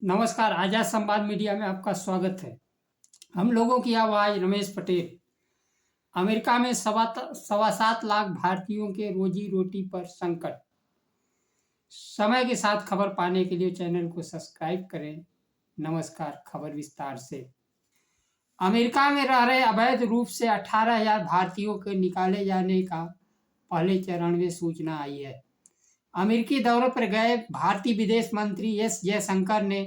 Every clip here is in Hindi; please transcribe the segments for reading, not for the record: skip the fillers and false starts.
नमस्कार, आजाद संवाद मीडिया में आपका स्वागत है। हम लोगों की आवाज़ रमेश पटेल। अमेरिका में सवा सात लाख भारतीयों के रोजी रोटी पर संकट। समय के साथ खबर पाने के लिए चैनल को सब्सक्राइब करें। नमस्कार, खबर विस्तार से। अमेरिका में रह रहे अवैध रूप से 18,000 भारतीयों के निकाले जाने का पहले चरण में सूचना आई है। अमेरिकी दौरे पर गए भारतीय विदेश मंत्री एस जयशंकर ने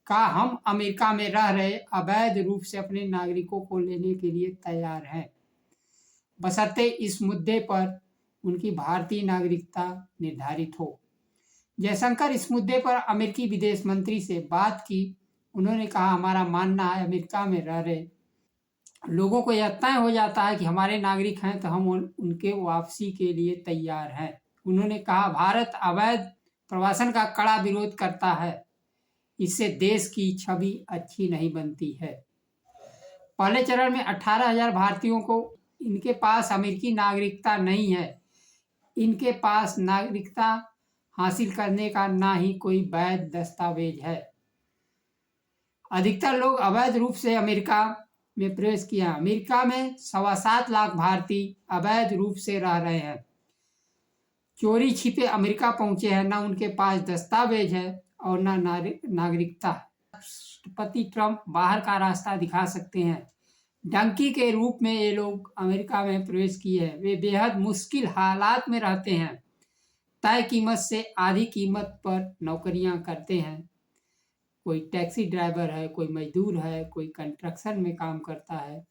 कहा, हम अमेरिका में रह रहे अवैध रूप से अपने नागरिकों को लेने के लिए तैयार हैं, बशर्ते इस मुद्दे पर उनकी भारतीय नागरिकता निर्धारित हो। जयशंकर इस मुद्दे पर अमेरिकी विदेश मंत्री से बात की। उन्होंने कहा, हमारा मानना है अमेरिका में रह रहे लोगों को यह तय हो जाता है कि हमारे नागरिक हैं तो हम उनके वापसी के लिए तैयार हैं। उन्होंने कहा, भारत अवैध प्रवासन का कड़ा विरोध करता है, इससे देश की छवि अच्छी नहीं बनती है। पहले चरण में 18,000 भारतीयों को, इनके पास अमेरिकी नागरिकता नहीं है। इनके पास नागरिकता हासिल करने का ना ही कोई वैध दस्तावेज है। अधिकतर लोग अवैध रूप से अमेरिका में प्रवेश किया। अमेरिका में 7.25 लाख भारतीय अवैध रूप से रह रहे हैं, चोरी छिपे अमेरिका पहुंचे हैं। ना उनके पास दस्तावेज है और ना नागरिकता। राष्ट्रपति ट्रंप बाहर का रास्ता दिखा सकते हैं। डंकी के रूप में ये लोग अमेरिका में प्रवेश किए हैं। वे बेहद मुश्किल हालात में रहते हैं, तय कीमत से आधी कीमत पर नौकरियां करते हैं। कोई टैक्सी ड्राइवर है, कोई मजदूर है, कोई कंस्ट्रक्शन में काम करता है।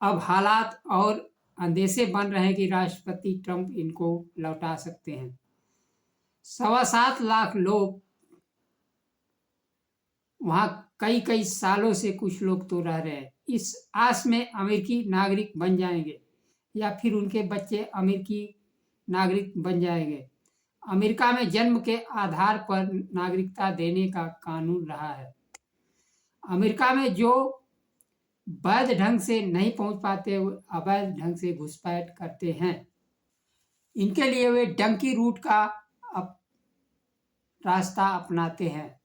अब हालात और अंदेशे बन रहे हैं कि राष्ट्रपति ट्रंप इनको लौटा सकते हैं। 7.25 लाख लोग वहां कई सालों से कुछ लोग तो रह रहे हैं, इस आस में अमेरिकी नागरिक बन जाएंगे या फिर उनके बच्चे अमेरिकी नागरिक बन जाएंगे। अमेरिका में जन्म के आधार पर नागरिकता देने का कानून रहा है। अमेरिका में जो वैध ढंग से नहीं पहुंच पाते, वो अवैध ढंग से घुसपैठ करते हैं। इनके लिए वे डंकी रूट का रास्ता अपनाते हैं।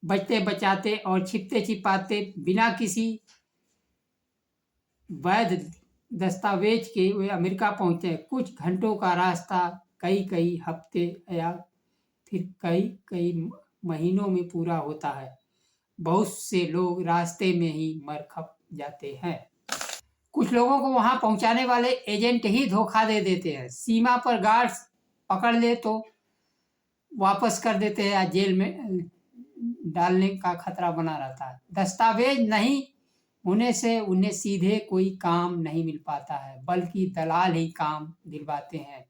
बचते बचाते और छिपते छिपाते बिना किसी वैध दस्तावेज के वे अमेरिका पहुंचते हैं। कुछ घंटों का रास्ता कई हफ्ते या फिर कई महीनों में पूरा होता है। बहुत से लोग रास्ते में ही मर खप जाते हैं। कुछ लोगों को वहां पहुंचाने वाले एजेंट ही धोखा दे देते हैं। सीमा पर गार्ड्स पकड़ ले तो वापस कर देते हैं या जेल में डालने का खतरा बना रहता है। दस्तावेज नहीं होने से उन्हें सीधे कोई काम नहीं मिल पाता है, बल्कि दलाल ही काम दिलवाते हैं।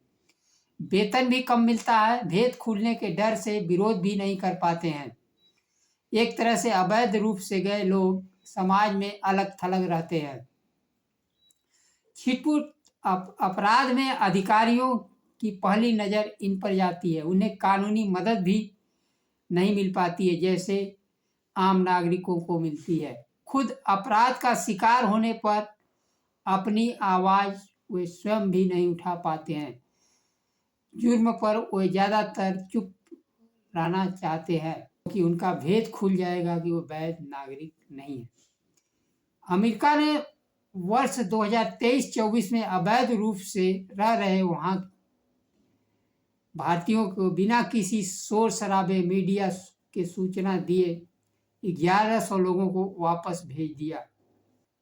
वेतन भी कम मिलता है। भेद खुलने के डर से विरोध भी नहीं कर पाते हैं। एक तरह से अवैध रूप से गए लोग समाज में अलग थलग रहते हैं। छिटपुट अपराध में अधिकारियों की पहली नज़र इन पर जाती है। उन्हें कानूनी मदद भी नहीं मिल पाती है जैसे आम नागरिकों को मिलती है। खुद अपराध का शिकार होने पर अपनी आवाज़ वे स्वयं भी नहीं उठा पाते हैं। जुर्म पर वे ज़्यादातर चुप रहना चाहते हैं क्योंकि उनका भेद खुल जाएगा कि वो वैध नागरिक नहीं है। अमेरिका ने वर्ष 2023-24 में अवैध रूप से रह रहे वहाँ भारतीयों को बिना किसी शोर शराबे मीडिया के सूचना दिए 1100 लोगों को वापस भेज दिया।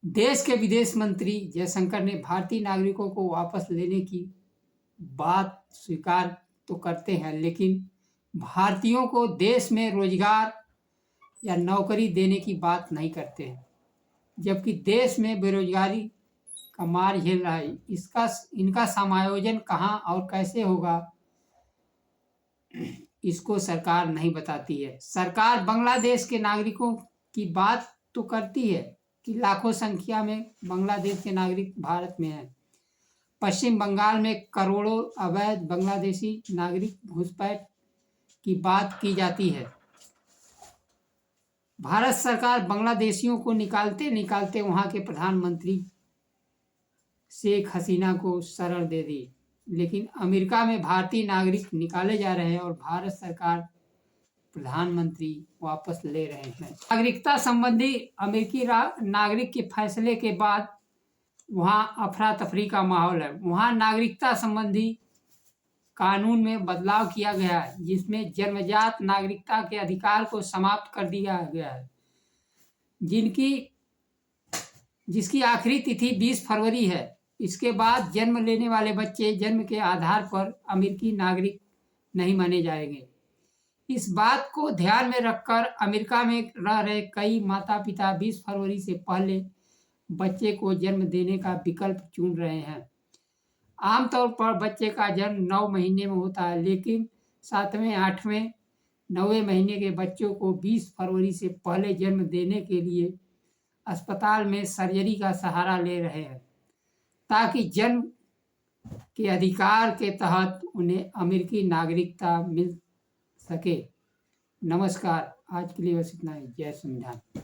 देश के विदेश मंत्री जयशंकर ने भारतीय नागरिकों को वापस लेने की बात स्वीकार तो करते हैं, लेकिन भारतीयों को देश में रोजगार या नौकरी देने की बात नहीं करते हैं, जबकि देश में बेरोजगारी का मार झेल रहा है। इनका समायोजन कहाँ और कैसे होगा, इसको सरकार नहीं बताती है। सरकार बांग्लादेश के नागरिकों की बात तो करती है कि लाखों संख्या में बांग्लादेश के नागरिक भारत में हैं। पश्चिम बंगाल में करोड़ों अवैध बांग्लादेशी नागरिक घुसपैठ की बात की जाती है। भारत सरकार बांग्लादेशियों को निकालते वहां के प्रधानमंत्री शेख हसीना को शरण दे दी, लेकिन अमेरिका में भारतीय नागरिक निकाले जा रहे हैं और भारत सरकार प्रधानमंत्री वापस ले रहे हैं। नागरिकता संबंधी अमेरिकी नागरिक के फैसले के बाद वहां अफरा तफरी का माहौल है। वहां नागरिकता संबंधी कानून में बदलाव किया गया है, जिसमें जन्मजात नागरिकता के अधिकार को समाप्त कर दिया गया है, जिसकी आखिरी तिथि 20 फरवरी है। इसके बाद जन्म लेने वाले बच्चे जन्म के आधार पर अमेरिकी नागरिक नहीं माने जाएंगे। इस बात को ध्यान में रखकर अमेरिका में रह रहे कई माता पिता 20 फरवरी से पहले बच्चे को जन्म देने का विकल्प चुन रहे हैं। आमतौर पर बच्चे का जन्म 9 महीने में होता है, लेकिन 7वें, 8वें, 9वें महीने के बच्चों को 20 फरवरी से पहले जन्म देने के लिए अस्पताल में सर्जरी का सहारा ले रहे हैं, ताकि जन्म के अधिकार के तहत उन्हें अमेरिकी नागरिकता मिल सके। नमस्कार, आज के लिए बस इतना ही। जय संविधान।